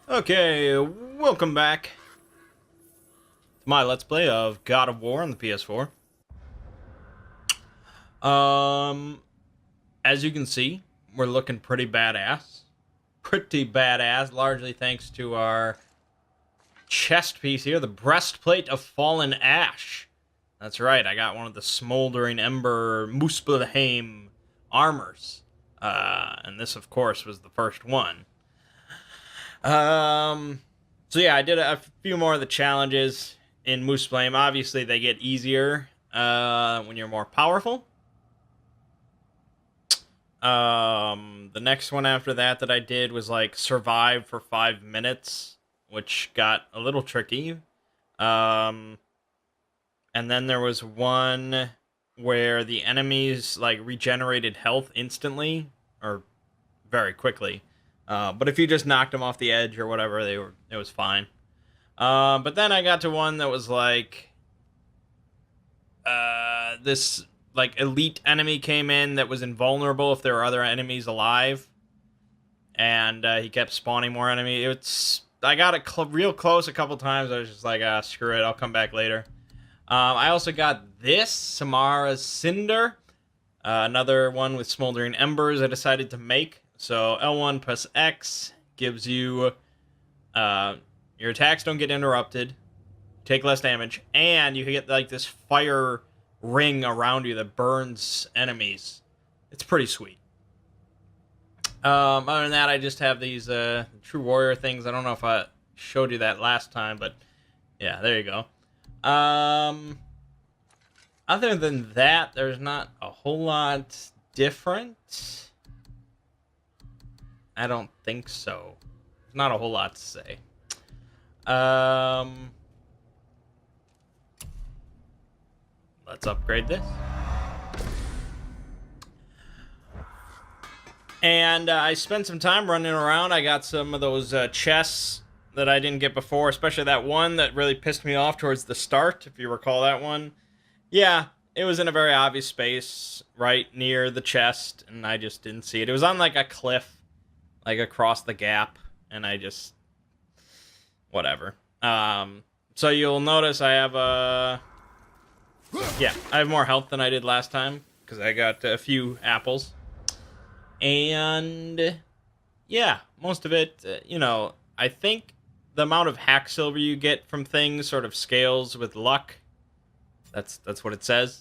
Okay, welcome back to my Let's Play of God of War on the PS4. As you can see, we're looking pretty badass. Pretty badass, largely thanks to our chest piece here, the Breastplate of Fallen Ash. That's right, I got one of the Smoldering Ember Muspelheim armors. And this, of course, was the first one. So yeah, I did a few more of the challenges in Muspelheim. Obviously, they get easier when you're more powerful. The next one after that I did was like survive for 5 minutes, which got a little tricky. And then there was one where the enemies like regenerated health instantly or very quickly. But if you just knocked them off the edge or whatever, it was fine. But then I got to one that was like this like elite enemy came in that was invulnerable if there were other enemies alive, and he kept spawning more enemies. I got it real close a couple times. I was just like, screw it, I'll come back later. I also got this Samara's Cinder, another one with Smoldering Embers I decided to make. So L1 plus X gives you your attacks don't get interrupted, take less damage, and you get like this fire ring around you that burns enemies. It's pretty sweet. Other than that, I just have these True Warrior things. I don't know if I showed you that last time, but yeah, there you go. Other than that, there's not a whole lot different. I don't think so. There's not a whole lot to say. Let's upgrade this. And I spent some time running around. I got some of those chests that I didn't get before, especially that one that really pissed me off towards the start, if you recall that one. Yeah, it was in a very obvious space right near the chest, and I just didn't see it. It was on like a cliff, like across the gap, and I just... whatever. So you'll notice I have I have more health than I did last time, because I got a few apples. And yeah, most of it, I think the amount of hack silver you get from things sort of scales with luck. That's what it says.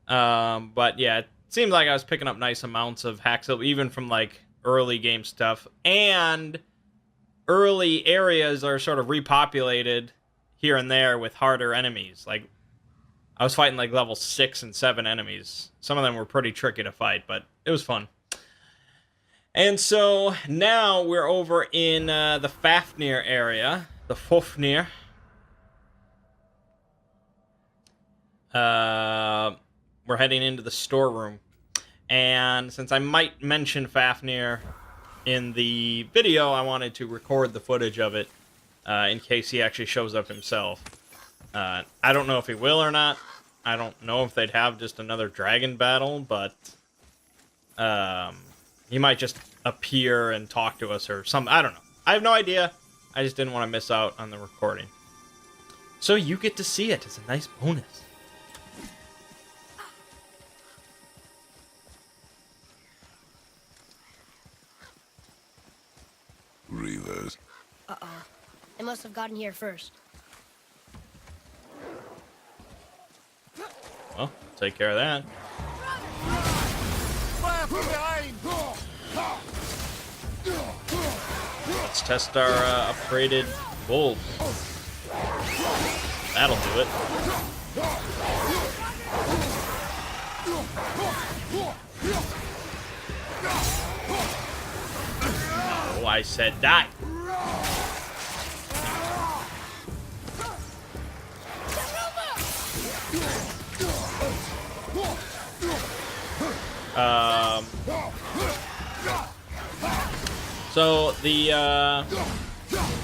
But yeah, it seemed like I was picking up nice amounts of hack silver, even from like early game stuff. And early areas are sort of repopulated here and there with harder enemies. Like, I was fighting like level 6 and 7 enemies. Some of them were pretty tricky to fight, but it was fun. And so now we're over in the Fafnir area. The Fafnir. We're heading into the storeroom. And since I might mention Fafnir in the video, I wanted to record the footage of it in case he actually shows up himself. I don't know if he will or not. I don't know if they'd have just another dragon battle, but he might just appear and talk to us or something. I don't know. I have no idea. I just didn't want to miss out on the recording. So you get to see it. It's a nice bonus. Reavers. Uh-oh. They must have gotten here first. Well, take care of that. Fire from behind! Let's test our upgraded wolves. That'll do it. Oh, I said die. So the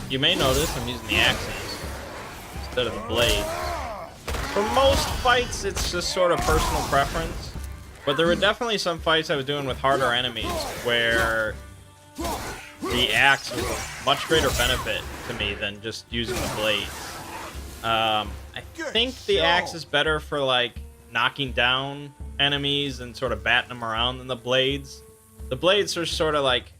you may notice I'm using the axes instead of the blade. For most fights, it's just sort of personal preference, but there were definitely some fights I was doing with harder enemies where the axe was a much greater benefit to me than just using the blades. I think the axe is better for like knocking down enemies and sort of batting them around than the blades. The blades are sort of like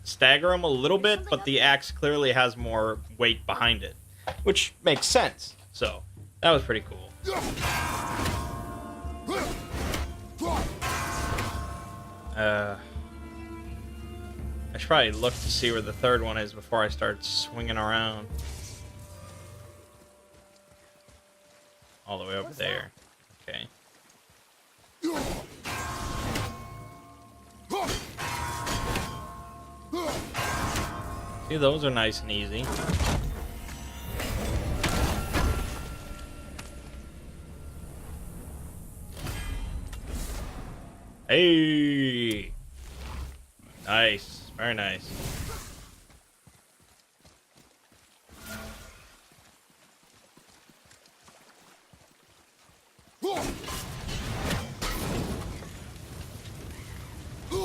stagger them a little bit, but the axe clearly has more weight behind it, which makes sense. So that was pretty cool. I should probably look to see where the third one is before I start swinging around. All the way over there. Okay. See, those are nice and easy. Hey! Nice. Very nice.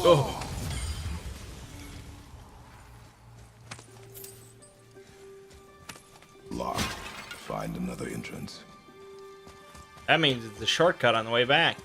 Oh. Locked. Find another entrance. That means it's a shortcut on the way back.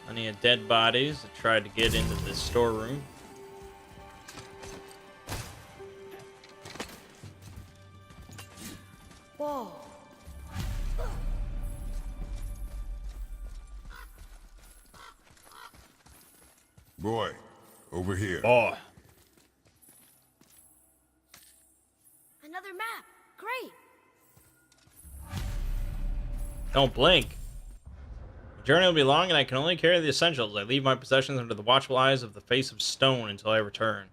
Plenty of dead bodies that tried to get into the storeroom. Whoa. Boy, over here. Oh, Another map. Great. don't blink. The journey will be long, and I can only carry the essentials. I leave my possessions under the watchful eyes of the face of stone until I return.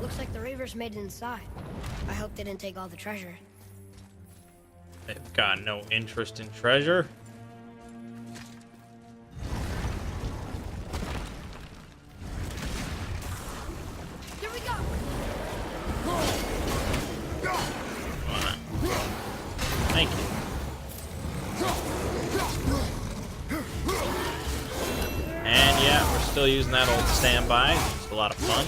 Looks like the Reavers made it inside. I hope they didn't take all the treasure. They've got no interest in treasure. Here we go. Thank you. And yeah, we're still using that old standby. It's a lot of fun.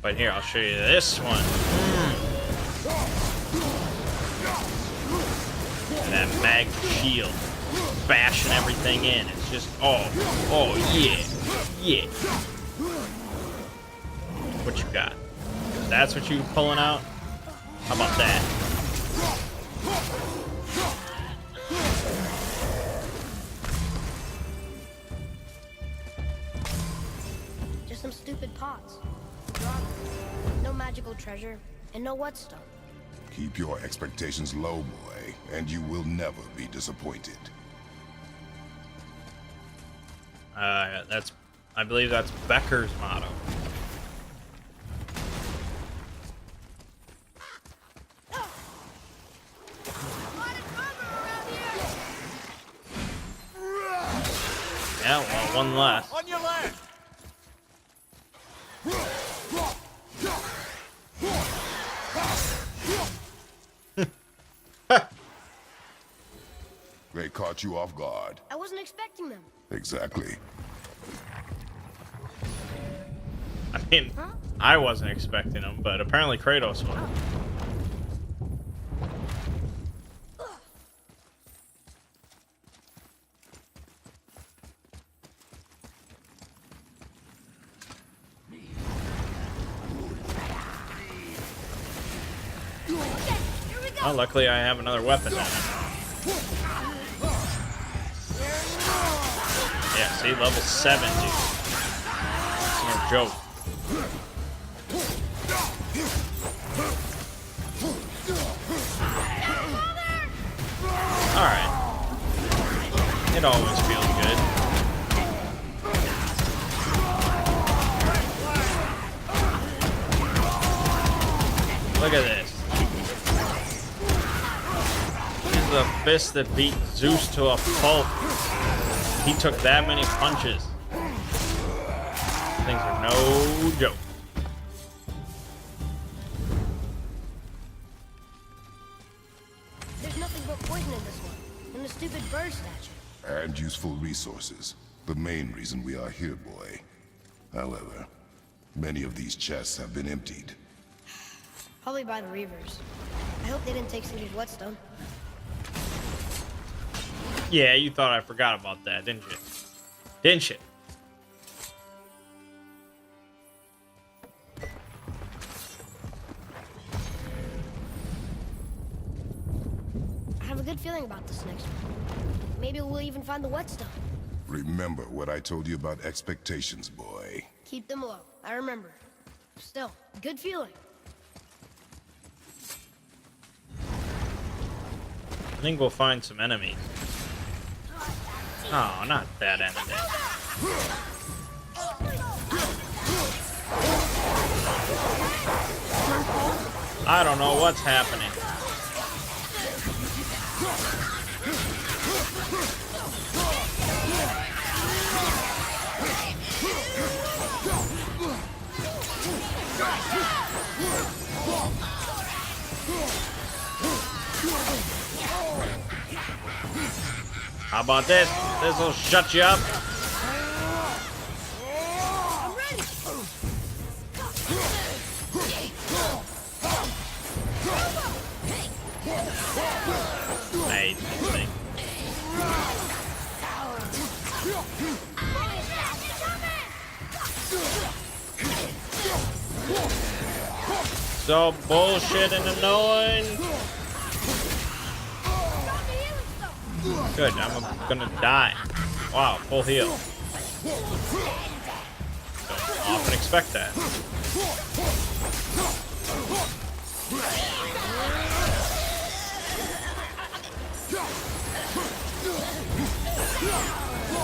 But here, I'll show you this one. And that Mangg shield. Bashing everything in. It's just, oh yeah. Yeah. What you got? That's what you pulling out? How about that? Just some stupid pots. No magical treasure, and no whetstone. Keep your expectations low, boy, and you will never be disappointed. I believe that's Becker's motto. Yeah, well, one less. On your left. They caught you off guard. I wasn't expecting them. Exactly. I mean, I wasn't expecting them, but apparently Kratos was. Okay, here we go. Well, luckily I have another weapon now. Yeah, see, level 7, dude. joke. Alright. It always feels good. Look at this. This is the fist that beat Zeus to a pulp. He took that many punches. Things are no joke. There's nothing but poison in this one. And the stupid bird statue. And useful resources. The main reason we are here, boy. However, many of these chests have been emptied. Probably by the Reavers. I hope they didn't take City's whetstone. Yeah, you thought I forgot about that, didn't you? Didn't you? I have a good feeling about this next one. Maybe we'll even find the whetstone. Remember what I told you about expectations, boy. Keep them low. I remember. Still, good feeling. I think we'll find some enemies. Oh, not that enemy. I don't know what's happening. How about this? This'll shut you up. I hate this thing. So bullshit and annoying. Good, I'm gonna die. Wow, full heal. Don't often expect that.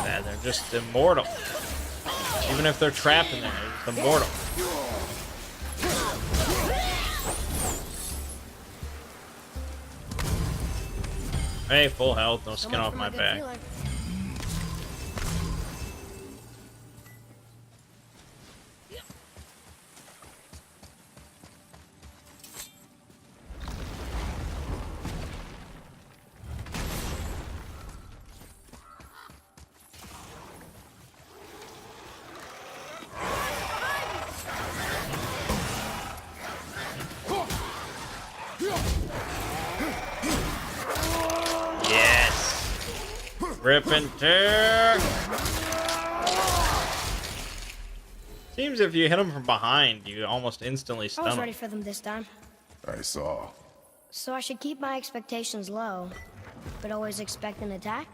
Yeah, they're just immortal. Even if they're trapped in there, they're just immortal. Hey, full health, no skin off my back. Rip and tear. Seems if you hit them from behind, you almost instantly I stun was them. ready for them this time. I saw. So I should keep my expectations low, but always expect an attack?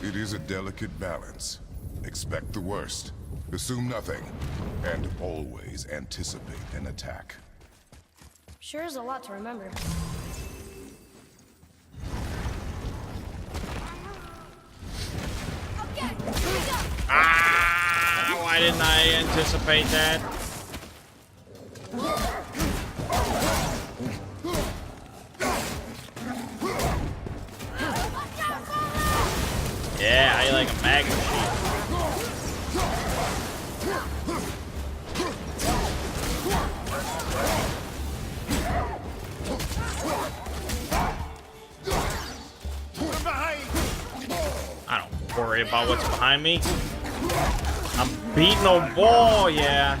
It is a delicate balance. Expect the worst. Assume nothing. And always anticipate an attack. Sure is a lot to remember. Ah! Why didn't I anticipate that? Yeah, I like a mag machine. I don't worry about what's behind me. I'm beating a wall, yeah.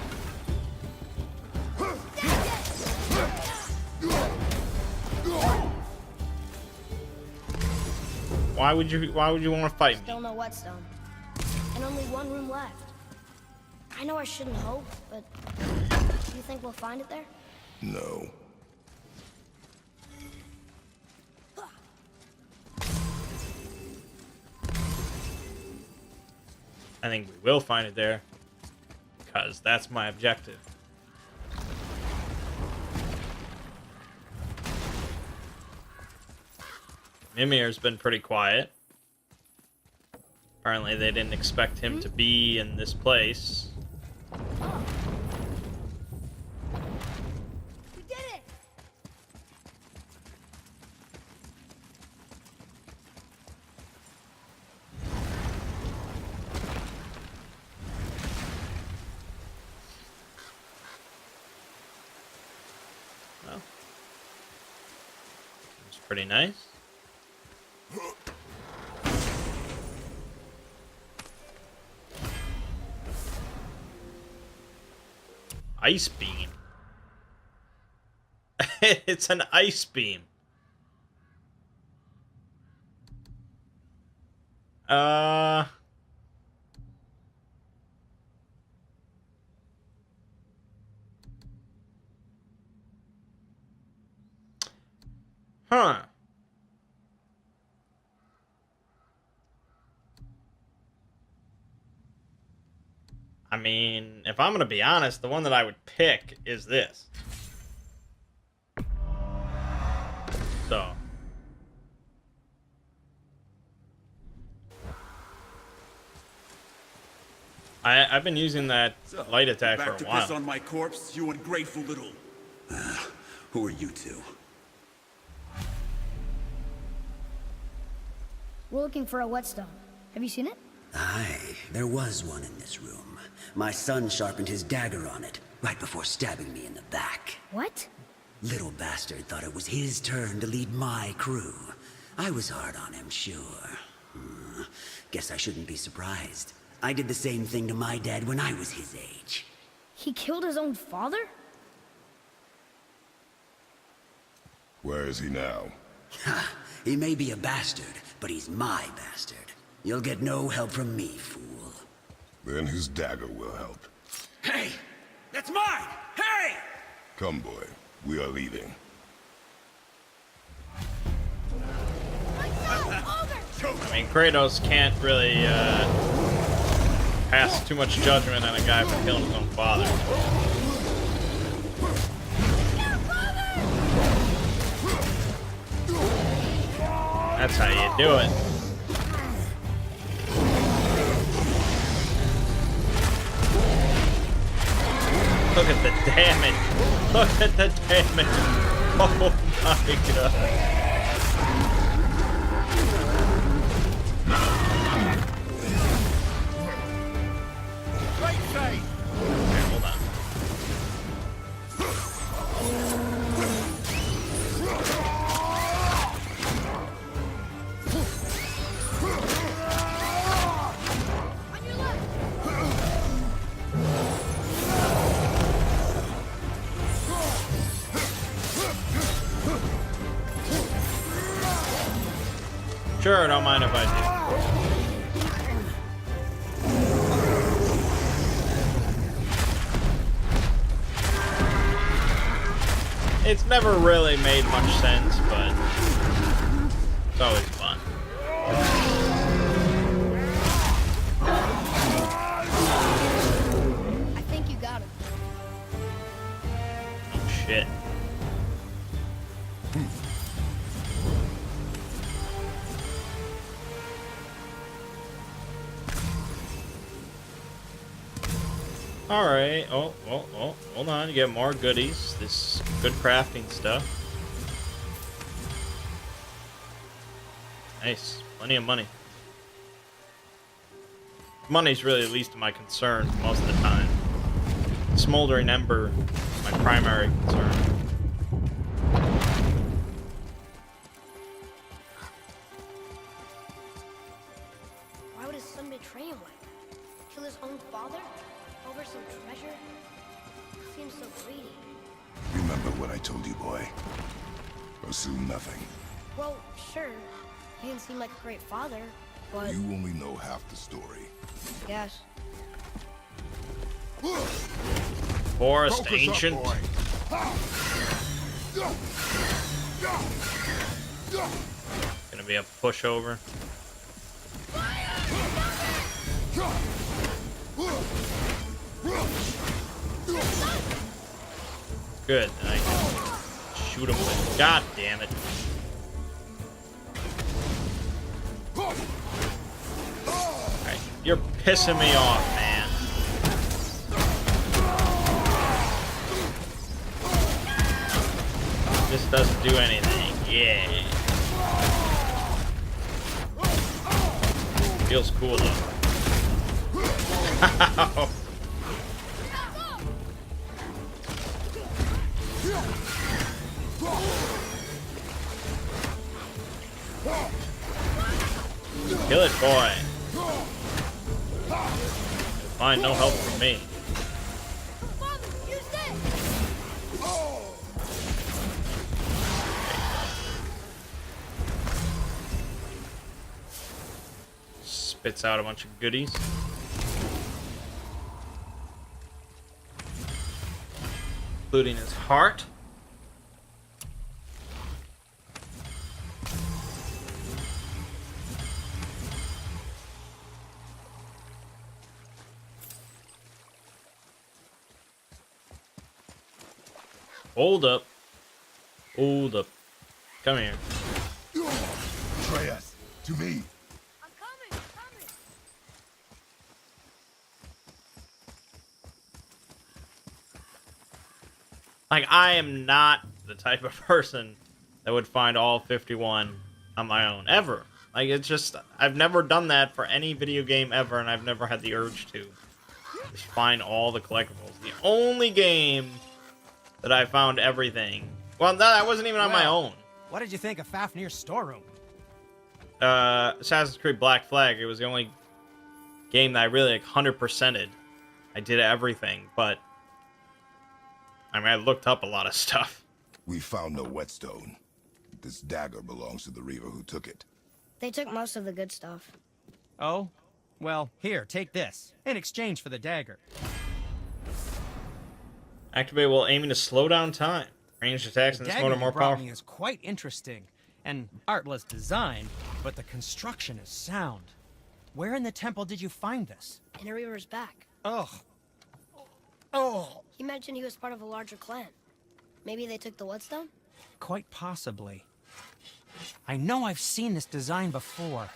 Why would you want to fight me? Still no whetstone. And only one room left. I know I shouldn't hope, but do you think we'll find it there? No. I think we will find it there. because that's my objective. Mimir's been pretty quiet. Apparently they didn't expect him to be in this place. We did it! Well, it's pretty nice. Ice beam. It's an ice beam. Huh. I mean, if I'm gonna be honest, the one that I would pick is this. So. I've been using that light attack for Back a to while. piss on my corpse, you ungrateful little... Who are you two? We're looking for a whetstone. Have you seen it? Aye, there was one in this room. My son sharpened his dagger on it, right before stabbing me in the back. What? Little bastard thought it was his turn to lead my crew. I was hard on him, sure. Guess I shouldn't be surprised. I did the same thing to my dad when I was his age. He killed his own father? Where is he now? Ha! He may be a bastard, but he's my bastard. You'll get no help from me, fool. Then his dagger will help. Hey! That's mine! Hey! Come, boy. We are leaving. I mean, Kratos can't really pass too much judgment on a guy for killing his own father. That's how you do it. Look at the damage. Look at the damage. Oh my god. Right side! Okay, hold on. On your left! Sure, don't mind if I do. It's never really made much sense, but it's always fun. I think you got him. Oh shit. Alright, oh, hold on, you get more goodies. This good crafting stuff. Nice, plenty of money. Money's really the least of my concern most of the time. Smoldering Ember is my primary concern. Why would his son betray him like that? Kill his own father? Over some treasure? Seems so greedy. Remember what I told you, boy. Assume nothing. Well, sure. He didn't seem like a great father, but You only know half the story. yes. Forest Focus up, Ancient. boy. Gonna be a pushover. Good. Then I can shoot him with. God damn it. Alright, you're pissing me off, man. This doesn't do anything. Yeah. Feels cool though. Kill it, boy. Fine, no help from me. Father, use this! Spits out a bunch of goodies. Including his heart. Hold up. Hold up. Come here. Atreus, to me. I'm coming, I'm coming! Like, I am not the type of person that would find all 51 on my own, ever. Like, it's just, I've never done that for any video game ever, and I've never had the urge to. Just find all the collectibles. The only game that I found everything. Well, no, that wasn't even on my own. What did you think of Fafnir's storeroom? Assassin's Creed Black Flag. It was the only game that I really, like, 100%ed. I did everything, but I mean, I looked up a lot of stuff. We found no whetstone. This dagger belongs to the Reaver who took it. They took most of the good stuff. Oh? Well, here, take this. In exchange for the dagger. Activate while aiming to slow down time. Ranged attacks in The this dagger mode are you more brought powerful. me is quite interesting. And artless design, but the construction is sound. Where in the temple did you find this? In a Reaver's back. Ugh. Oh. He mentioned he was part of a larger clan. Maybe they took the whetstone? Quite possibly. I know I've seen this design before.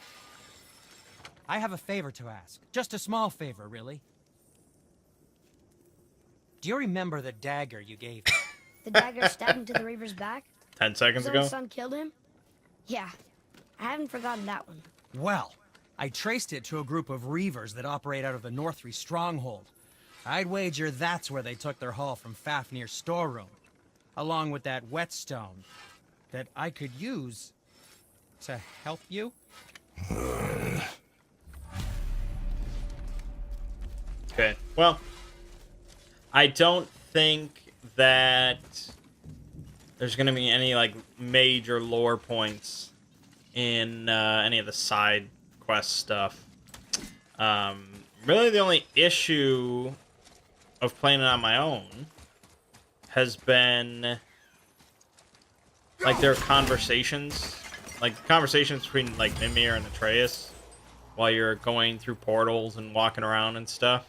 I have a favor to ask. Just a small favor, really. Do you remember the dagger you gave me? The dagger stabbed into the Reaver's back? 10 seconds So ago. his son killed him? Yeah, I haven't forgotten that one. Well, I traced it to a group of Reavers that operate out of the Northree stronghold. I'd wager that's where they took their haul from Fafnir's storeroom, along with that whetstone that I could use to help you. Okay. Well, I don't think that there's going to be any, like, major lore points in any of the side quest stuff. Really, the only issue of playing it on my own has been, like, their conversations. Like, conversations between, like, Mimir and Atreus while you're going through portals and walking around and stuff.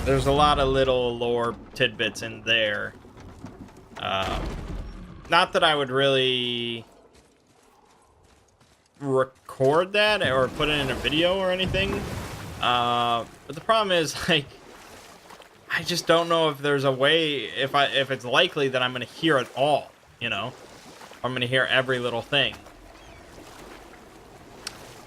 There's a lot of little lore tidbits in there. Not that I would really record that or put it in a video or anything. But the problem is, like, I just don't know if there's a way, if it's likely that I'm going to hear it all, you know? I'm going to hear every little thing.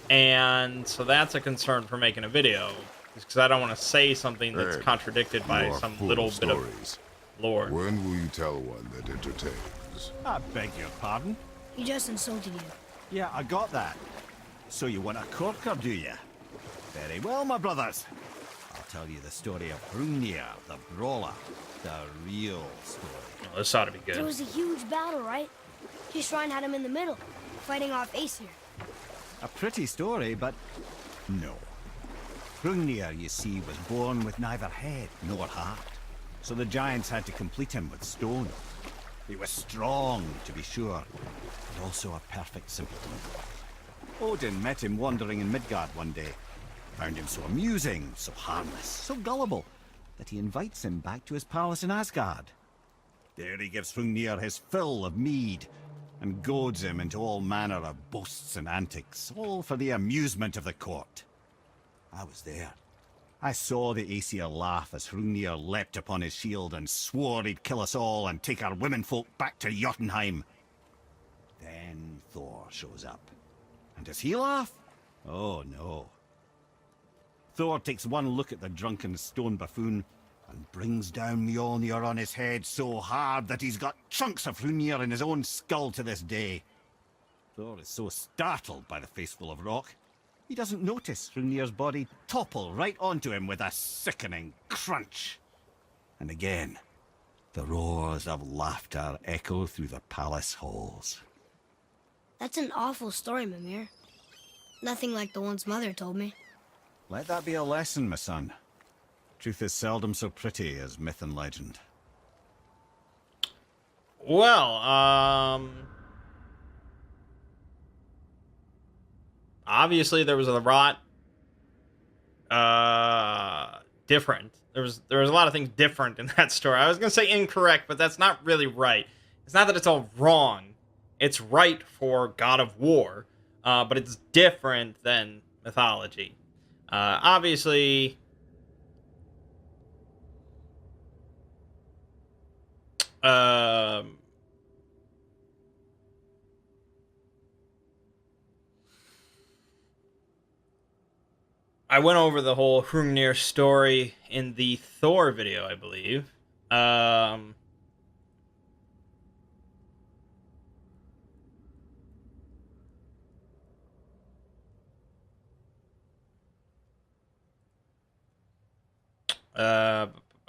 And so that's a concern for making a video, because I don't want to say something that's contradicted by You are some full little of bit of stories. lore. When will you tell one that entertains? I beg your pardon? He just insulted you. Yeah, I got that. So you want a corker, do you? Very well, my brothers. I'll tell you the story of Hrungnir, the brawler. The real story. Oh, this ought to be There good. was a huge battle, right? His shrine had him in the middle, fighting off Aesir. A pretty story, but no. Hrungnir, you see, was born with neither head nor heart. So the giants had to complete him with stone. He was strong, to be sure, but also a perfect simpleton. Odin met him wandering in Midgard one day. Found him so amusing, so harmless, so gullible, that he invites him back to his palace in Asgard. There he gives Hrungnir his fill of mead, and goads him into all manner of boasts and antics, all for the amusement of the court. I was there. I saw the Aesir laugh as Hrungnir leapt upon his shield and swore he'd kill us all and take our womenfolk back to Jotunheim. Then Thor shows up. And does he laugh? Oh no. Thor takes one look at the drunken stone buffoon and brings down Mjolnir on his head so hard that he's got chunks of Hrungnir in his own skull to this day. Thor is so startled by the face full of rock, he doesn't notice Hrungnir's body topple right onto him with a sickening crunch. And again, the roars of laughter echo through the palace halls. That's an awful story, Mimir. Nothing like the ones Mother told me. Let that be a lesson, my son. Truth is seldom so pretty as myth and legend. Well, obviously there was a lot different. There was a lot of things different in that story. I was gonna say incorrect, but that's not really right. It's not that it's all wrong. It's right for God of War, but it's different than mythology. Obviously, I went over the whole Hrungnir story in the Thor video, I believe.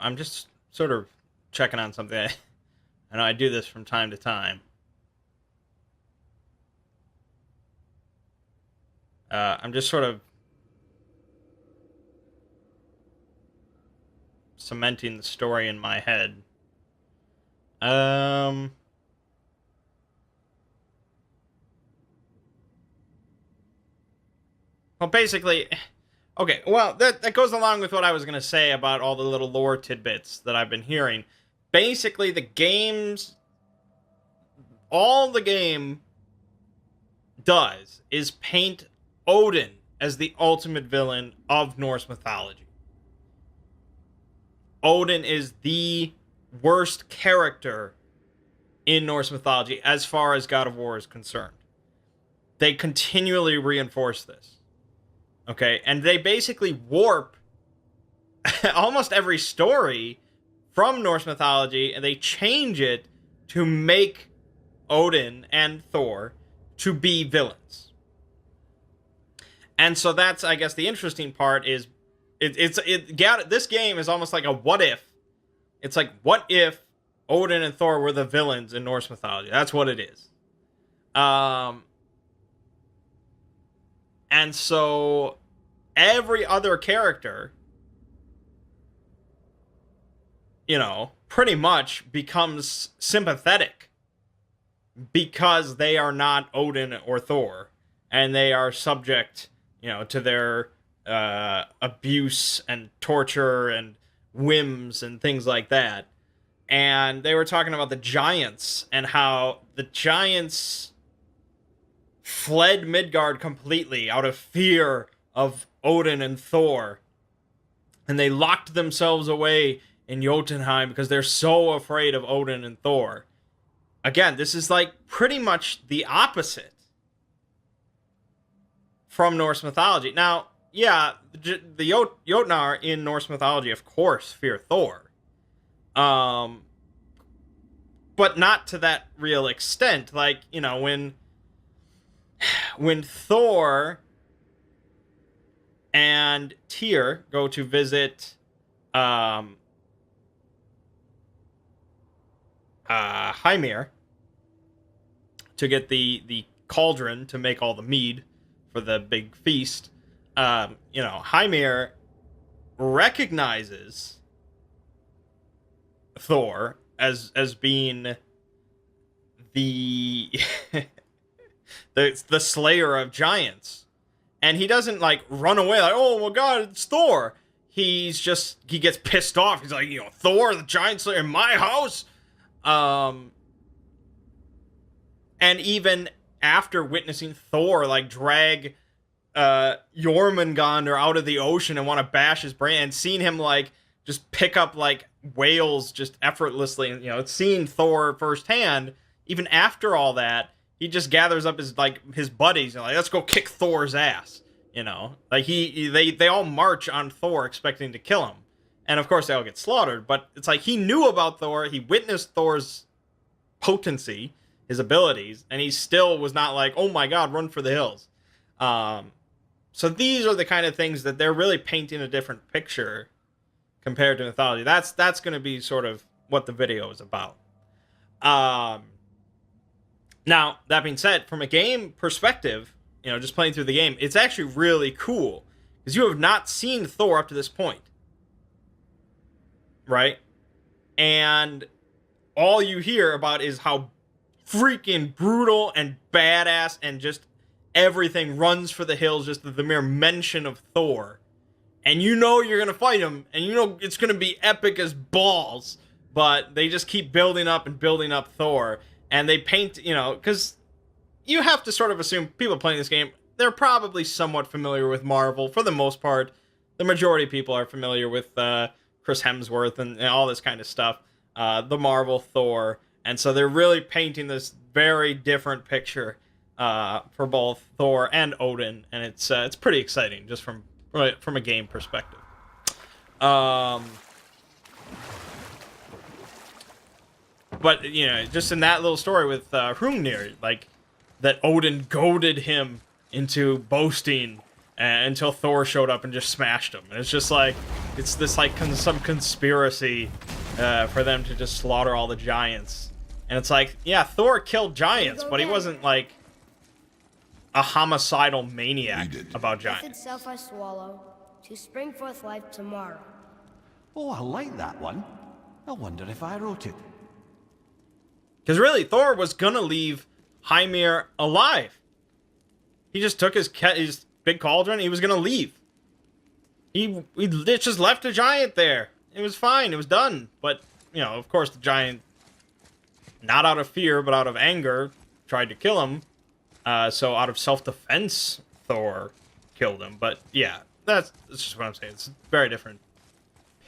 I'm just sort of checking on something. I know I do this from time to time. I'm just sort of cementing the story in my head. Well, basically, okay, well, that goes along with what I was going to say about all the little lore tidbits that I've been hearing. Basically, all the game does is paint Odin as the ultimate villain of Norse mythology. Odin is the worst character in Norse mythology as far as God of War is concerned. They continually reinforce this. Okay, and they basically warp almost every story from Norse mythology, and they change it to make Odin and Thor to be villains. And so that's, I guess, the interesting part is this game is almost like a what if. It's like, what if Odin and Thor were the villains in Norse mythology? That's what it is. And so every other character, pretty much becomes sympathetic because they are not Odin or Thor, and they are subject, to their abuse and torture and whims and things like that. And they were talking about the giants and how the giants fled Midgard completely out of fear of Odin and Thor. And they locked themselves away in Jotunheim because they're so afraid of Odin and Thor. Again, this is like pretty much the opposite from Norse mythology. Now, yeah, the Jotnar in Norse mythology, of course, fear Thor. But not to that real extent. Like, when Thor and Tyr go to visit Hymir to get the cauldron to make all the mead for the big feast, Hymir recognizes Thor as being the the slayer of giants. And he doesn't run away like, oh my god, it's Thor. he gets pissed off. He's like, Thor, the giant slayer in my house. And even after witnessing Thor like drag Jormungandr out of the ocean and want to bash his brain, and seeing him like just pick up like whales just effortlessly, and seeing Thor firsthand, even after all that, he just gathers up his buddies and like, let's go kick Thor's ass. Like they all march on Thor expecting to kill him, and of course they all get slaughtered. But it's like he knew about Thor, he witnessed Thor's potency, his abilities, and he still was not like, oh my god, run for the hills. So these are the kind of things that they're really painting a different picture compared to mythology. That's going to be sort of what the video is about. Now, that being said, from a game perspective, just playing through the game, it's actually really cool because you have not seen Thor up to this point, right? And all you hear about is how freaking brutal and badass and just everything runs for the hills, just the mere mention of Thor. And you're going to fight him, and it's going to be epic as balls, but they just keep building up and building up Thor, and they paint, because you have to sort of assume people playing this game, they're probably somewhat familiar with Marvel, for the most part. The majority of people are familiar with Chris Hemsworth and all this kind of stuff, the Marvel Thor, and so they're really painting this very different picture for both Thor and Odin, and it's pretty exciting just from a game perspective. But just in that little story with Hrungnir, like that Odin goaded him into boasting until Thor showed up and just smashed him. And it's just like it's this like some conspiracy for them to just slaughter all the giants. And it's like, yeah, Thor killed giants, but he wasn't like a homicidal maniac about giants. Death itself I swallow, to spring forth life tomorrow. Oh, I like that one. I wonder if I wrote it. Because really, Thor was gonna leave Hymir alive. He just took his big cauldron. He was gonna leave. He just left a giant there. It was fine. It was done. But of course, the giant, not out of fear but out of anger, tried to kill him. So out of self-defense, Thor killed him. But yeah, that's just what I'm saying. It's a very different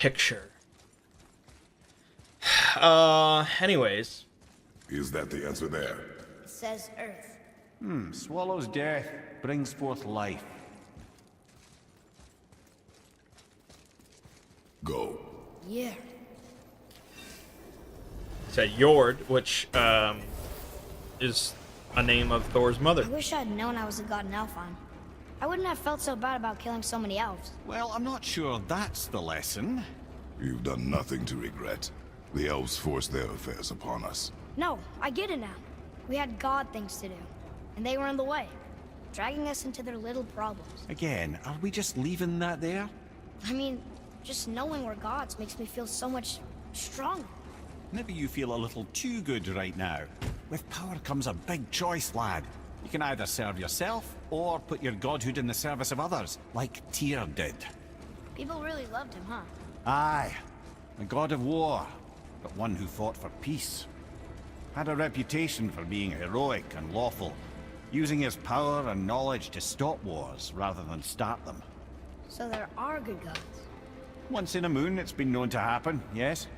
picture. Anyways. Is that the answer there? It says Earth. Swallows death, brings forth life. Go. Yeah. Said Jord, which is a name of Thor's mother. I wish I'd known I was a god in Alfheim. I wouldn't have felt so bad about killing so many elves. Well, I'm not sure that's the lesson. You've done nothing to regret. The elves forced their affairs upon us. No, I get it now. We had god things to do, and they were in the way, dragging us into their little problems. Again, are we just leaving that there? I mean, just knowing we're gods makes me feel so much stronger. Maybe you feel a little too good right now. With power comes a big choice, lad. You can either serve yourself, or put your godhood in the service of others, like Tyr did. People really loved him, huh? Aye, a god of war, but one who fought for peace. Had a reputation for being heroic and lawful, using his power and knowledge to stop wars rather than start them. So there are good gods. Once in a moon, it's been known to happen, yes?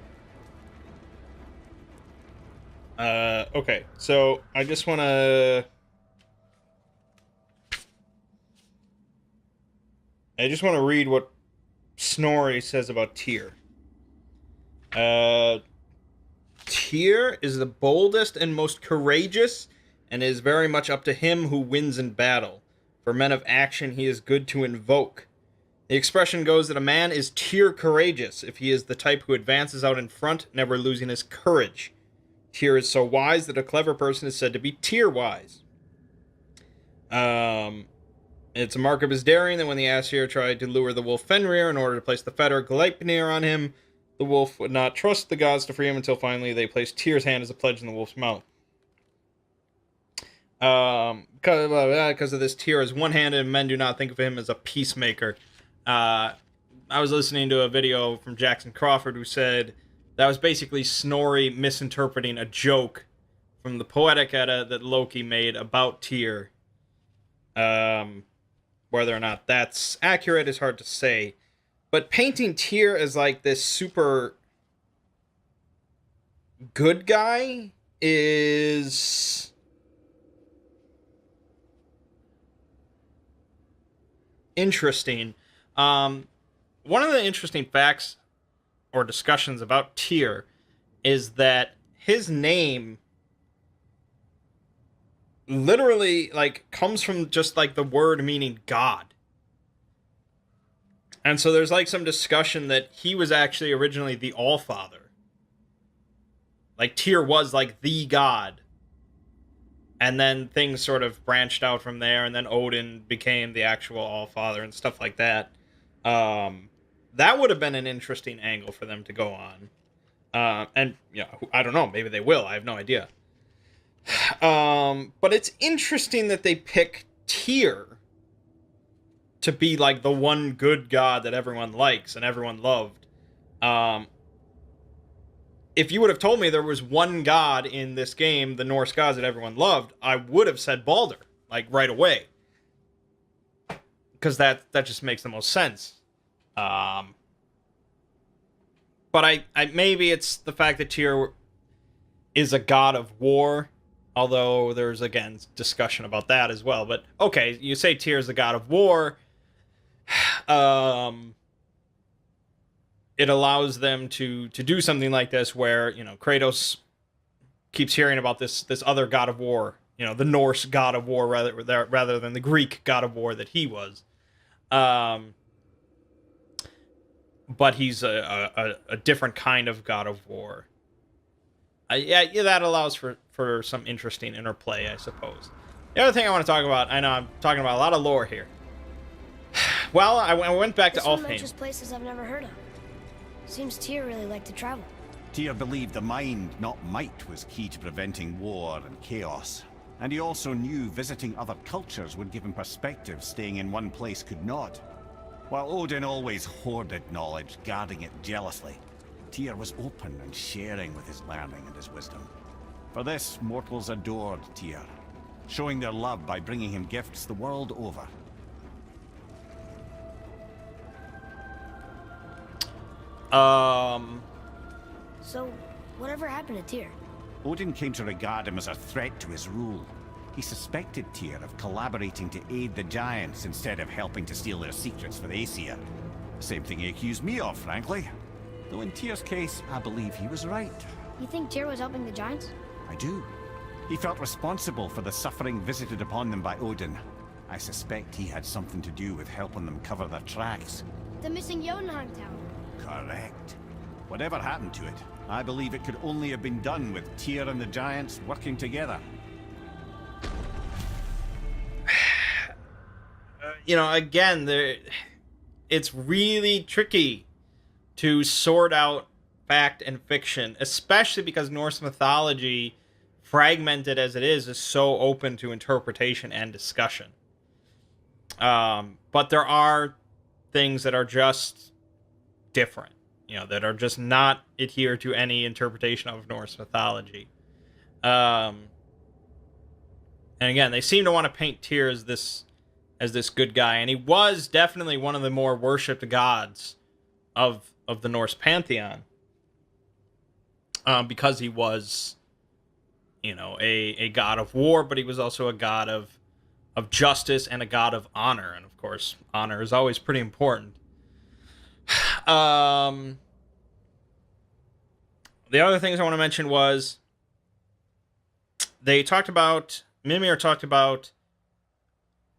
Okay, so I just want to... read what Snorri says about Tyr. Tyr is the boldest and most courageous, and is very much up to him who wins in battle. For men of action, he is good to invoke. The expression goes that a man is Tyr courageous if he is the type who advances out in front, never losing his courage. Tyr is so wise that a clever person is said to be Tyr wise. It's a mark of his daring that when the Aesir tried to lure the wolf Fenrir in order to place the fetter Gleipnir on him, the wolf would not trust the gods to free him until finally they placed Tyr's hand as a pledge in the wolf's mouth. Because of this, Tyr is one-handed, and men do not think of him as a peacemaker. I was listening to a video from Jackson Crawford who said that was basically Snorri misinterpreting a joke from the Poetic Edda that Loki made about Tyr. Whether or not that's accurate is hard to say. But painting Tyr as like this super good guy is interesting. One of the interesting facts or discussions about Tyr is that his name literally like comes from just like the word meaning God. And so there's like some discussion that he was actually originally the All-Father. Like Tyr was like the god. And then things sort of branched out from there, and then Odin became the actual All-Father and stuff like that. That would have been an interesting angle for them to go on. And, yeah, I don't know. Maybe they will. I have no idea. But it's interesting that they pick Tyr to be, like, the one good god that everyone likes and everyone loved. If you would have told me there was one god in this game, the Norse gods that everyone loved, I would have said Balder, like, right away. Because that just makes the most sense. But I maybe it's the fact that Tyr is a god of war, although there's, again, discussion about that as well. But, okay, you say Tyr is the god of war. It allows them to do something like this where, you know, Kratos keeps hearing about this other god of war, you know, the Norse god of war rather than the Greek god of war that he was. But he's a different kind of god of war. Yeah, that allows for some interesting interplay, I suppose. The other thing I want to talk about, I know I'm talking about a lot of lore here. Well, I went back to This one Alfheim. mentions places I've never heard of. Seems Tyr really liked to travel. Tyr believed the mind, not might, was key to preventing war and chaos. And he also knew visiting other cultures would give him perspective staying in one place could not. While Odin always hoarded knowledge, guarding it jealously, Tyr was open and sharing with his learning and his wisdom. For this, mortals adored Tyr, showing their love by bringing him gifts the world over. So, whatever happened to Tyr? Odin came to regard him as a threat to his rule. He suspected Tyr of collaborating to aid the Giants instead of helping to steal their secrets for the Aesir. Same thing he accused me of, frankly. Though in Tyr's case, I believe he was right. You think Tyr was helping the Giants? I do. He felt responsible for the suffering visited upon them by Odin. I suspect he had something to do with helping them cover their tracks. The missing Jotunheim tower. Correct. Whatever happened to it, I believe it could only have been done with Tyr and the Giants working together. You know, again, it's really tricky to sort out fact and fiction, especially because Norse mythology, fragmented as it is so open to interpretation and discussion. But there are things that are just different, you know, that are just not adhere to any interpretation of Norse mythology. And again, they seem to want to paint Tyr as this good guy, and he was definitely one of the more worshipped gods of the Norse pantheon, because he was, you know, a god of war, but he was also a god of justice and a god of honor, and of course, honor is always pretty important. The other things I want to mention was Mimir talked about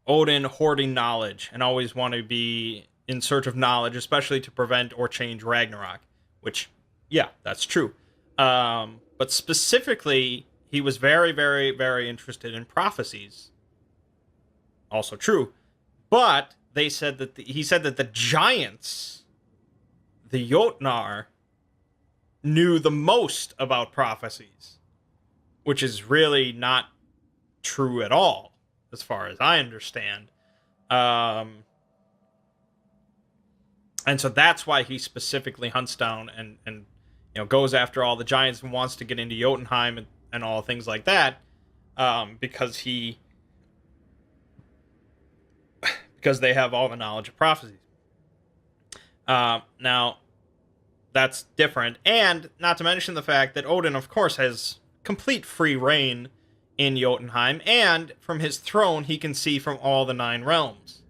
Odin hoarding knowledge and always want to be in search of knowledge, especially to prevent or change Ragnarok, which, yeah, that's true. But specifically, he was very, very, very interested in prophecies. Also true. But they said that he said that the giants, the Jotnar, knew the most about prophecies, which is really not true at all, as far as I understand. And so that's why he specifically hunts down and goes after all the giants and wants to get into Jotunheim and all things like that, because they have all the knowledge of prophecies. Now, that's different, and not to mention the fact that Odin, of course, has complete free reign in Jotunheim, and from his throne he can see from all the 9 realms.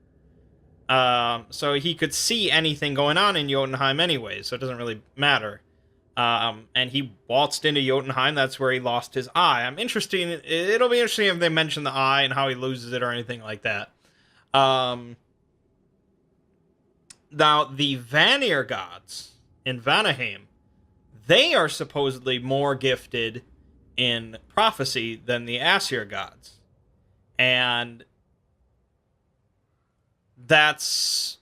So he could see anything going on in Jotunheim anyway, so it doesn't really matter. And he waltzed into Jotunheim. That's where he lost his eye. It'll be interesting if they mention the eye and how he loses it or anything like that. Now, the Vanir gods in Vanaheim, they are supposedly more gifted in prophecy than the Aesir gods. And that's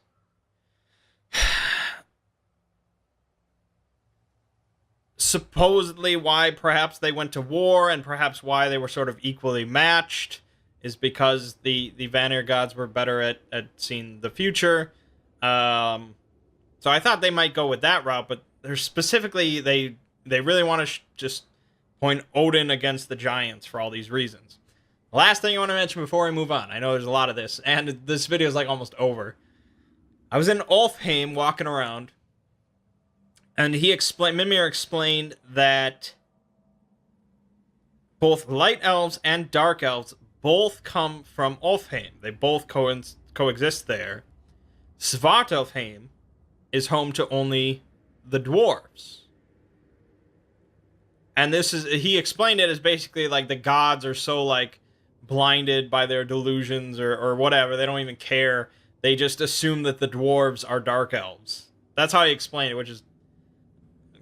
supposedly why perhaps they went to war, and perhaps why they were sort of equally matched, is because the Vanir gods were better at seeing the future. So I thought they might go with that route, but they're specifically, they really want to just point Odin against the giants for all these reasons. The last thing I want to mention before I move on, I know there's a lot of this, and this video is like almost over. I was in Alfheim walking around, and Mimir explained that both light elves and dark elves both come from Alfheim. They both coexist there. Svartalfheim is home to only the dwarves. And he explained it as basically like the gods are so like blinded by their delusions or whatever, they don't even care. They just assume that the dwarves are dark elves. That's how he explained it, which is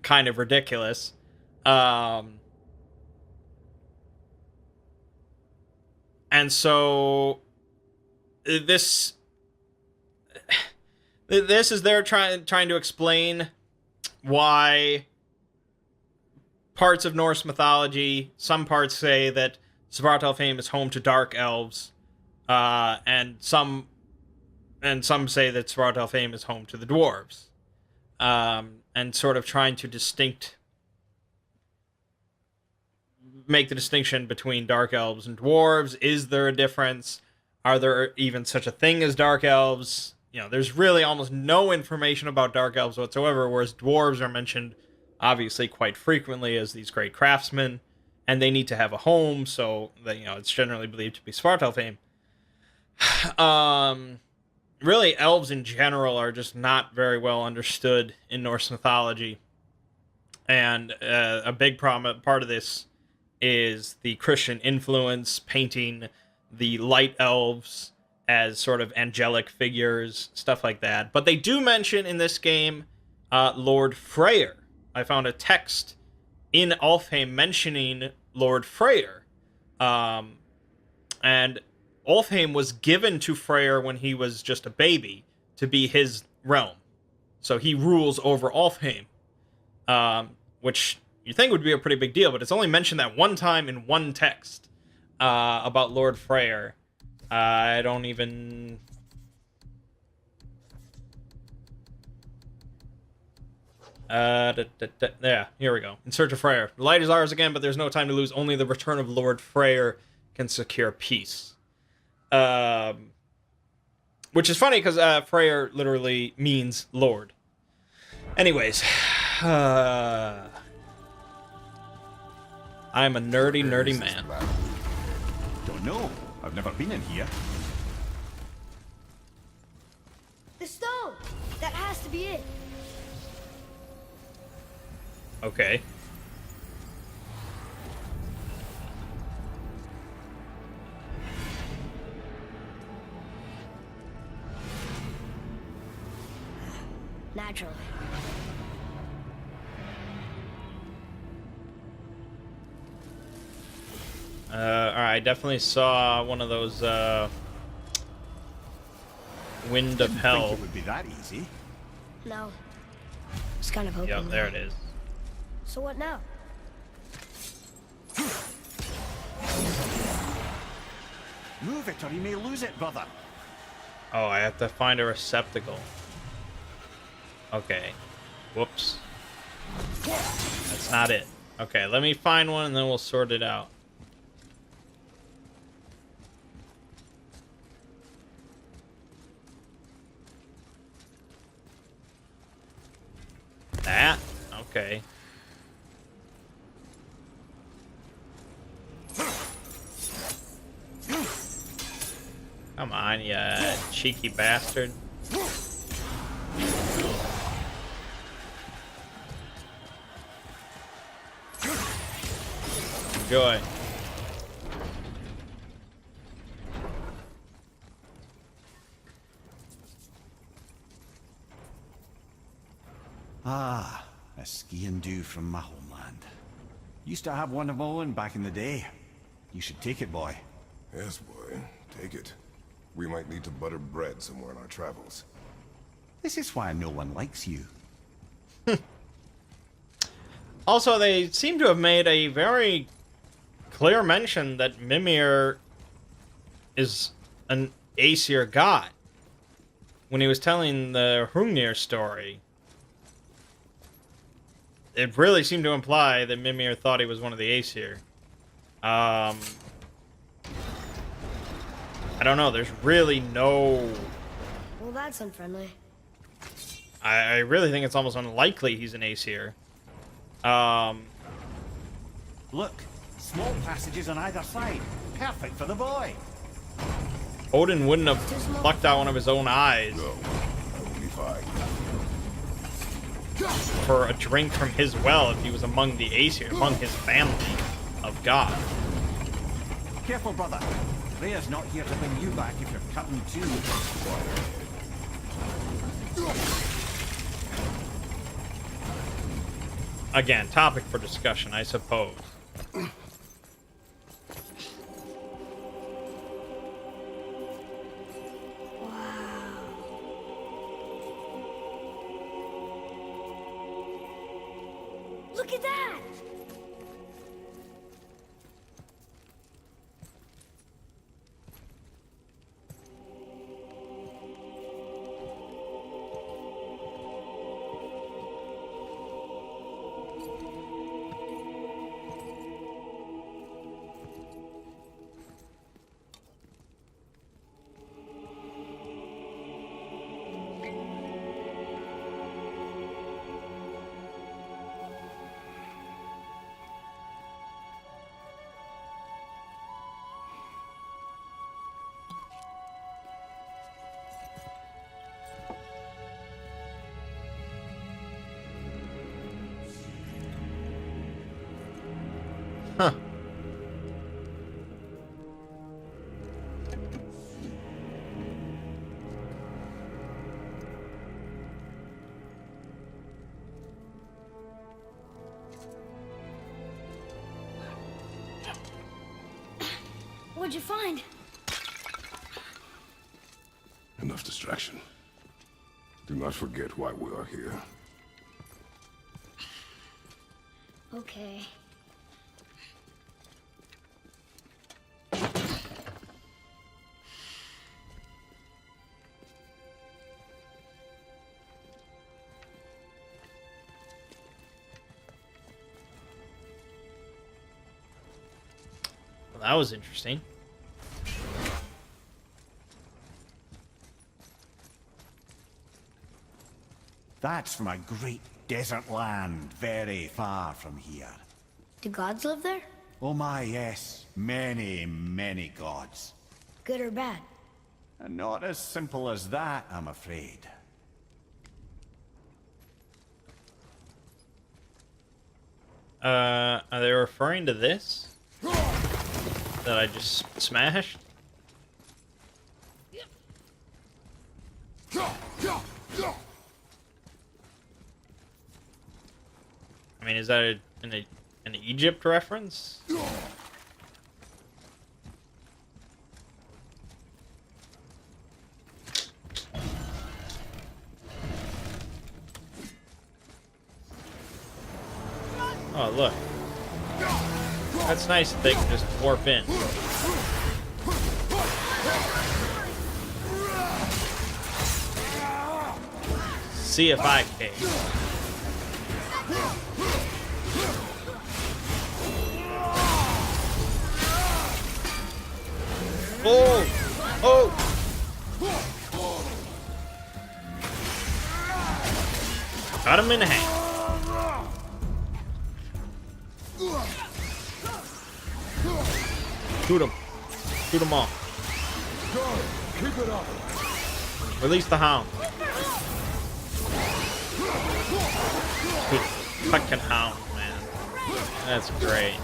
kind of ridiculous. And so this is their trying to explain why parts of Norse mythology, some parts say that Svartalfheim is home to dark elves, and some say that Svartalfheim is home to the dwarves, and sort of trying to make the distinction between dark elves and dwarves. Is there a difference? Are there even such a thing as dark elves? There's really almost no information about dark elves whatsoever, whereas dwarves are mentioned obviously quite frequently as these great craftsmen, and they need to have a home, so that it's generally believed to be Svartalfheim. Really, elves in general are just not very well understood in Norse mythology, and a big part of this is the Christian influence, painting the light elves as sort of angelic figures, stuff like that. But they do mention in this game Lord Freyr. I found a text in Alfheim mentioning Lord Freyr. And Alfheim was given to Freyr when he was just a baby to be his realm. So he rules over Alfheim, which you think would be a pretty big deal, but it's only mentioned that one time in one text about Lord Freyr. I don't even... Yeah, here we go. In search of Freyr. The light is ours again, but there's no time to lose. Only the return of Lord Freyr can secure peace. Which is funny, because Freyr literally means Lord. Anyways. I'm a nerdy man. Don't know. I've never been in here. The stone! That has to be it. Okay. Naturally. Alright, I definitely saw one of those, Wind of Didn't Hell. think it would be that easy. No. Just kind of hoping. Yep, there it is. So what now? Move it or you may lose it, brother. Oh, I have to find a receptacle. Okay. Whoops. That's not it. Okay, let me find one and then we'll sort it out. That? Okay. Come on, you cheeky bastard. Enjoy. Ah, a skiing do from my homeland. Used to have one of my own back in the day. You should take it, boy. Yes, boy. Take it. We might need to butter bread somewhere in our travels. This is why no one likes you. Also, they seem to have made a very clear mention that Mimir is an Aesir god. When he was telling the Hrungnir story, it really seemed to imply that Mimir thought he was one of the Aesir. I don't know, there's really no... Well, that's unfriendly. I really think it's almost unlikely he's an Aesir. Look, small passages on either side. Perfect for the boy. Odin wouldn't have plucked out one of his own eyes No, I will be fine. for a drink from his well if he was among the Aesir, among his family of God. Careful, brother. Rhea's not here to bring you back if you're cutting too. Again, topic for discussion, I suppose. Look at that! Huh. What'd you find? Enough distraction. Do not forget why we are here. Okay. Well, that was interesting. That's from a great desert land very far from here. Do gods live there? Oh my, yes. Many, many gods. Good or bad? And not as simple as that, I'm afraid. Are they referring to this? That I just smashed? I mean, is that an Egypt reference? Oh, look. That's nice that they can just warp in. see if I can. Oh! Oh! Cut him in half. Shoot him. Shoot them all. Keep it up. Release the hound. Good fucking hound, man. That's great.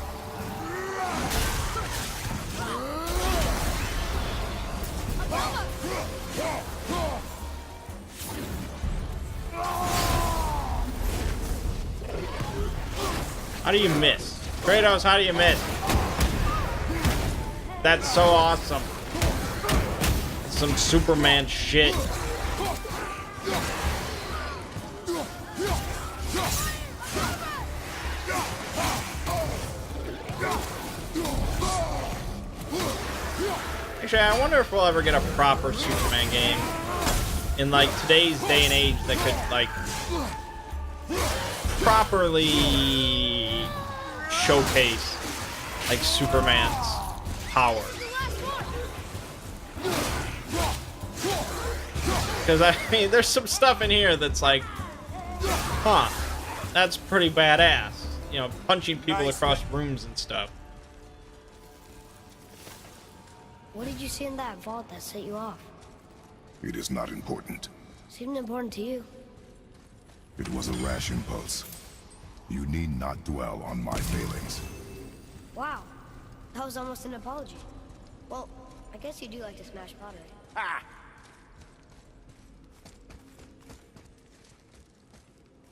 How do you miss? Kratos, how do you miss? That's so awesome. Some Superman shit. Actually, I wonder if we'll ever get a proper Superman game in like today's day and age that could like properly showcase like Superman's power. Because I mean, there's some stuff in here that's like, huh, that's pretty badass. You know, punching people across rooms and stuff. What did you see in that vault that set you off? It is not important. Seemed important to you. It was a rash impulse. You need not dwell on my failings. Wow, that was almost an apology. Well, I guess you do like to smash pottery.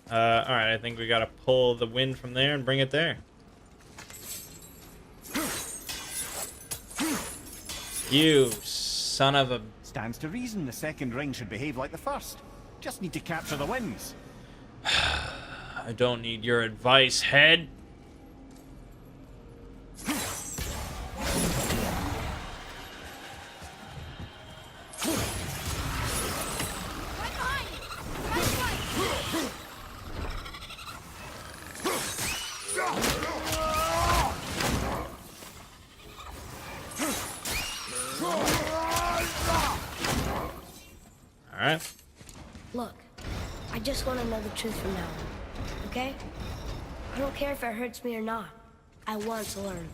Alright, I think we gotta pull the wind from there and bring it there. You son of a... Stands to reason the second ring should behave like the first. Just need to capture the winds. I don't need your advice, head. Alright. Look, I just want to know the truth from now on, okay? I don't care if it hurts me or not. I want to learn.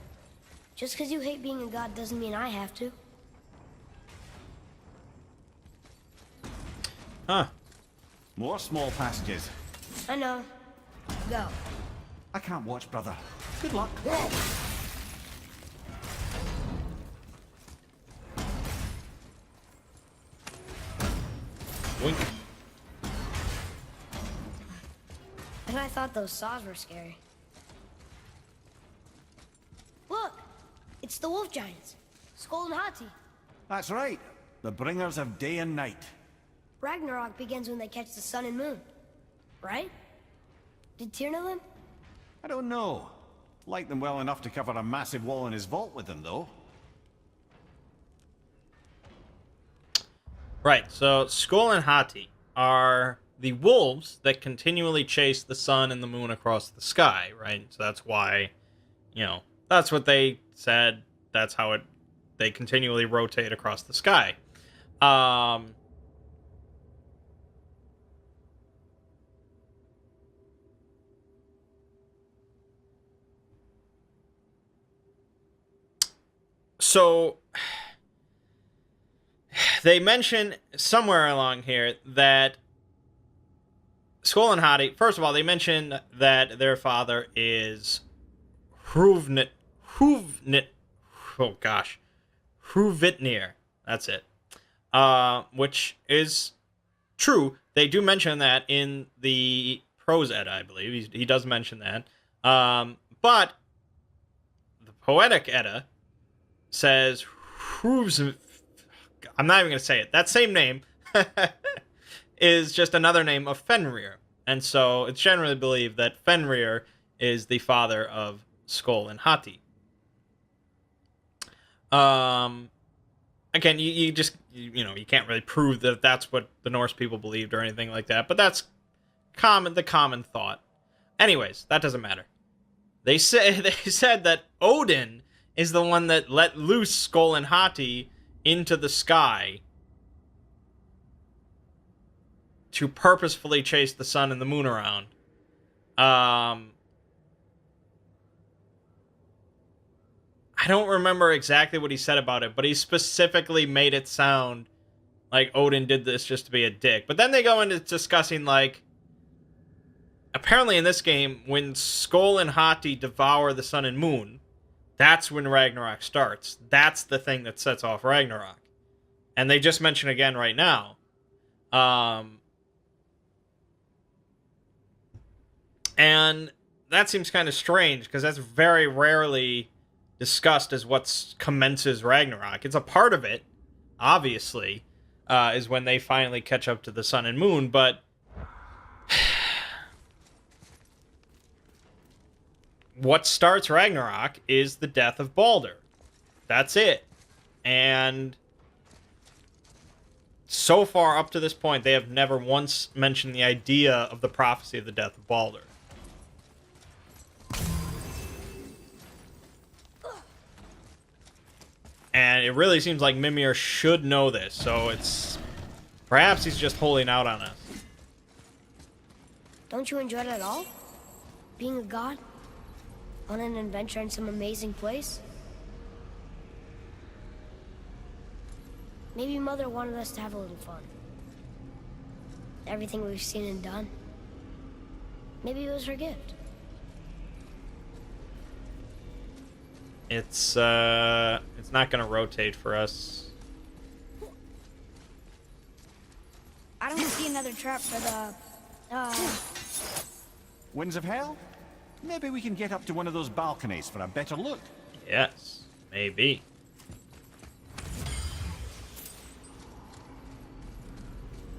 Just because you hate being a god doesn't mean I have to. Huh. More small passages. I know. Go. I can't watch, brother. Good luck. Wink. And I thought those saws were scary. Look! It's the wolf giants. Skull and Hati. That's right. The bringers of day and night. Ragnarok begins when they catch the sun and moon. Right? Did Tyr know them? I don't know. Like them well enough to cover a massive wall in his vault with them, though. Right, so Skull and Hati are the wolves that continually chase the sun and the moon across the sky, right? So that's why, you know, that's what they said. That's how they continually rotate across the sky. So they mention somewhere along here that Skull and Hati, first of all, they mention that their father is Hruvnir. That's it. Which is true. They do mention that in the Prose Edda, I believe. He does mention that. But the Poetic Edda says I'm not even going to say it. That same name is just another name of Fenrir. And so it's generally believed that Fenrir is the father of Skull and Hati. Again, you can't really prove that that's what the Norse people believed or anything like that, but that's the common thought. Anyways, that doesn't matter. They said that Odin is the one that let loose Skull and Hati into the sky to purposefully chase the sun and the moon around. I don't remember exactly what he said about it, but he specifically made it sound like Odin did this just to be a dick. But then they go into discussing, like, apparently in this game, when Skull and Hati devour the sun and moon, that's when Ragnarok starts. That's the thing that sets off Ragnarok. And they just mention again right now. And that seems kind of strange, because that's very rarely discussed as what commences Ragnarok. It's a part of it, obviously, is when they finally catch up to the sun and moon, but what starts Ragnarok is the death of Baldur. That's it. And so far up to this point, they have never once mentioned the idea of the prophecy of the death of Baldur. And it really seems like Mimir should know this, so it's... perhaps he's just holding out on us. Don't you enjoy it at all? Being a god? On an adventure in some amazing place? Maybe Mother wanted us to have a little fun. Everything we've seen and done. Maybe it was her gift. It's not gonna rotate for us. I don't see another trap for the, Winds of Hell? Maybe we can get up to one of those balconies for a better look. Yes, maybe.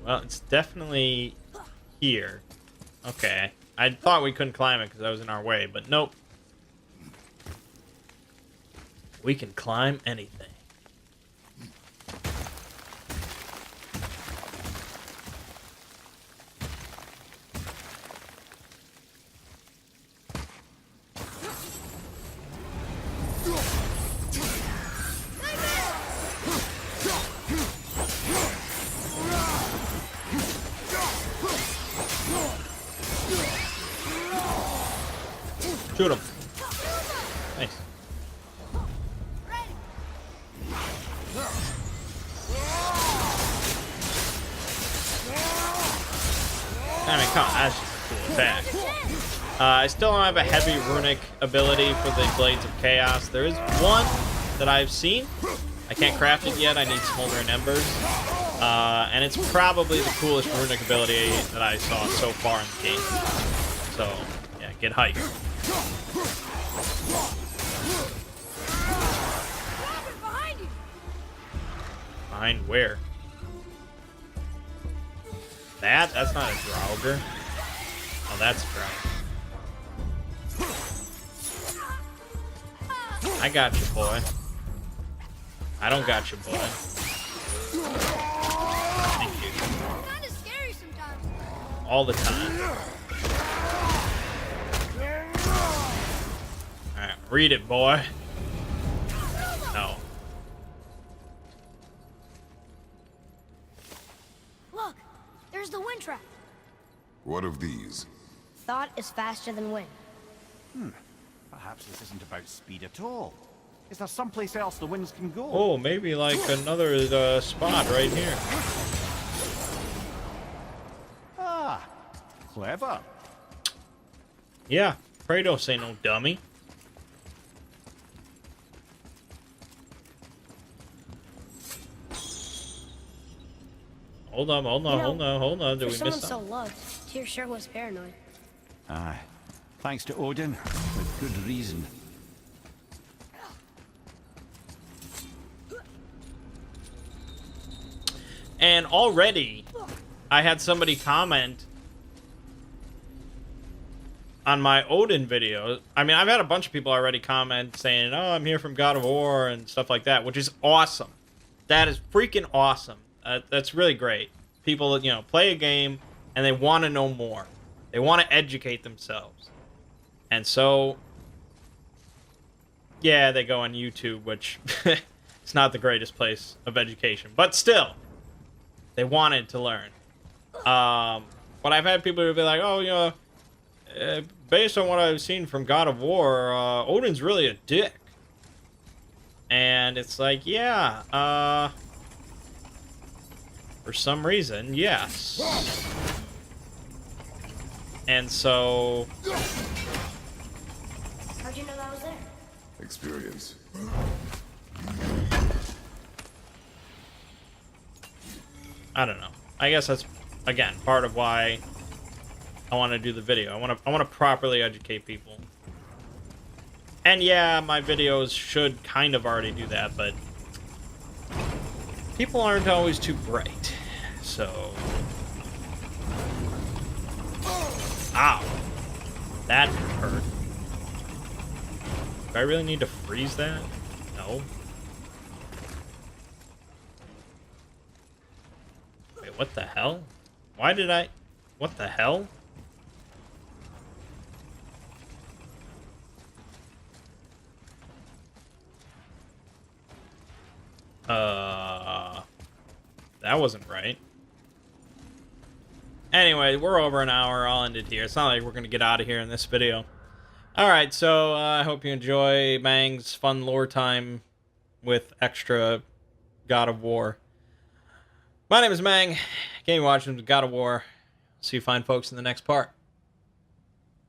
Well, it's definitely here. Okay. I thought we couldn't climb it because that was in our way, but nope. We can climb anything. Shoot him. Nice. I mean, come on, that's just a cool attack. I still don't have a heavy runic ability for the Blades of Chaos. There is one that I've seen. I can't craft it yet. I need Smoldering Embers. And it's probably the coolest runic ability that I saw so far in the game. So, yeah, get hyped. Behind where? That's not a Draugr. Oh, that's a Draugr. I got you, boy. I don't got you, boy. Thank you. Kinda scary sometimes. All the time. Alright, read it, boy. No. Look, there's the wind trap. What of these? Thought is faster than wind. Perhaps this isn't about speed at all. Is there someplace else the winds can go? Oh, maybe like another spot right here. Ah, clever. Yeah, Kratos ain't no dummy. Hold on. Did we miss someone so something? loved, Tyr sure was paranoid. Aye. Thanks to Odin, with good reason. And already, I had somebody comment on my Odin video. I mean, I've had a bunch of people already comment saying, oh, I'm here from God of War and stuff like that, which is awesome. That is freaking awesome. That's really great. People, you know, play a game and they want to know more. They want to educate themselves. And so, yeah, they go on YouTube, which it's not the greatest place of education. But still, they wanted to learn. But I've had people who be like, oh, you know, based on what I've seen from God of War, Odin's really a dick. And it's like, yeah, for some reason, yes. And so... How'd you know that was there? Experience. I don't know. I guess that's, again, part of why I want to do the video. I want to properly educate people. And yeah, my videos should kind of already do that, but people aren't always too bright. So... Ow. That hurt. Do I really need to freeze that? No. Wait, what the hell? Why did I... What the hell? That wasn't right. Anyway, we're over an hour. I'll end it here. It's not like we're going to get out of here in this video. Alright, so I hope you enjoy Mangg's fun lore time with extra God of War. My name is Mangg. Game watching God of War. See you fine folks in the next part.